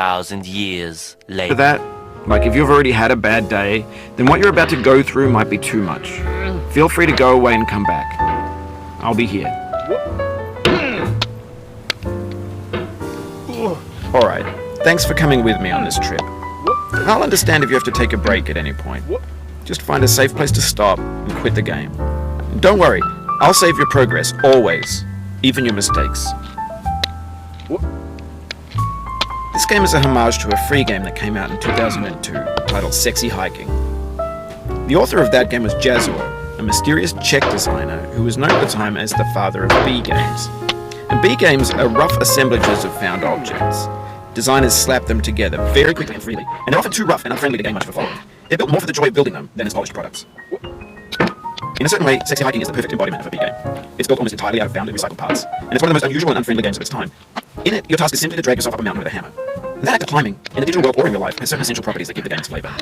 2,000 years For later. that, like if you've already had a bad day, then what you're about to go through might be too much. Feel free to go away and come back. I'll be here. Alright, thanks for coming with me on this trip. I'll understand if you have to take a break at any point. Just find a safe place to stop and quit the game. And don't worry, I'll save your progress, always. Even your mistakes. This game is a homage to a free game that came out in 2002, titled Sexy Hiking. The author of that game was Jazuo, a mysterious Czech designer who was known at the time as the father of B games. And B games are rough assemblages of found objects. Designers slap them together very quickly and freely, and they're often too rough and unfriendly to gain much of a following. They're built more for the joy of building them than as polished products. In a certain way, Sexy Hiking is the perfect embodiment of a B game. It's built almost entirely out of found and recycled parts, and it's one of the most unusual and unfriendly games of its time. In it, your task is simply to drag yourself up a mountain with a hammer. And that act of climbing, in the digital world or in real life, has certain essential properties that give the game its flavor.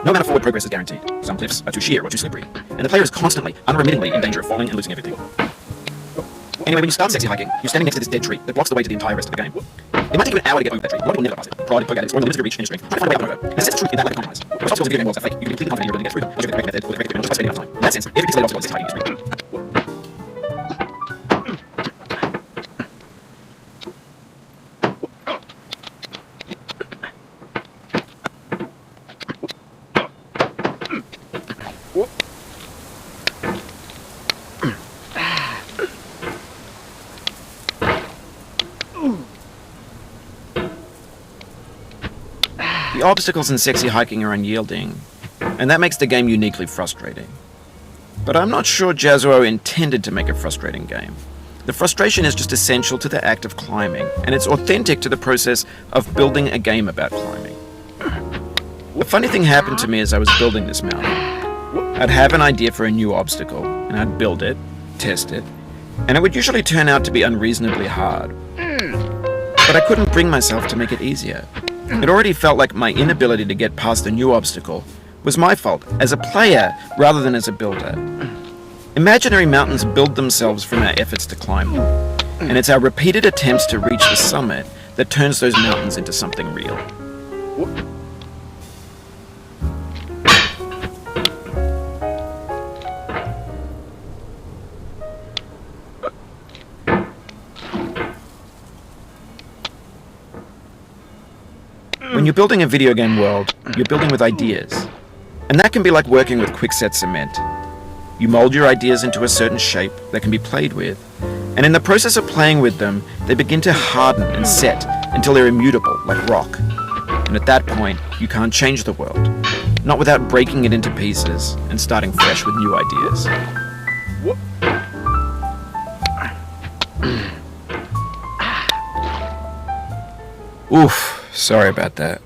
No amount of forward progress is guaranteed. Some cliffs are too sheer or too slippery, and the player is constantly, unremittingly in danger of falling and losing everything. Anyway, when you start Sexy Hiking, you're standing next to this dead tree that blocks the way to the entire rest of the game. It might take you an hour to get over that tree. A lot of people never pass it. Pride, poke addicts, or in the limits of your reach and your strength, trying to find a way up and over. And it sets the truth in that lack of compromise. Most obstacles in video game worlds are fake. You can be completely confident in your ability to get through them, once you have the correct method or the correct equipment, just by spending enough time. In that sense, every pixelated obstacle in Sexy Hiking is real. The obstacles in Sexy Hiking are unyielding, and that makes the game uniquely frustrating. But I'm not sure Jazuo intended to make a frustrating game. The frustration is just essential to the act of climbing, and it's authentic to the process of building a game about climbing. A funny thing happened to me as I was building this mountain. I'd have an idea for a new obstacle, and I'd build it, test it, and it would usually turn out to be unreasonably hard. But I couldn't bring myself to make it easier. It already felt like my inability to get past a new obstacle was my fault as a player rather than as a builder. Imaginary mountains build themselves from our efforts to climb them, and it's our repeated attempts to reach the summit that turns those mountains into something real. When you're building a video game world, you're building with ideas. And that can be like working with quickset cement. You mold your ideas into a certain shape that can be played with, and in the process of playing with them, they begin to harden and set until they're immutable, like rock. And at that point, you can't change the world, not without breaking it into pieces and starting fresh with new ideas. Oof. Sorry about that.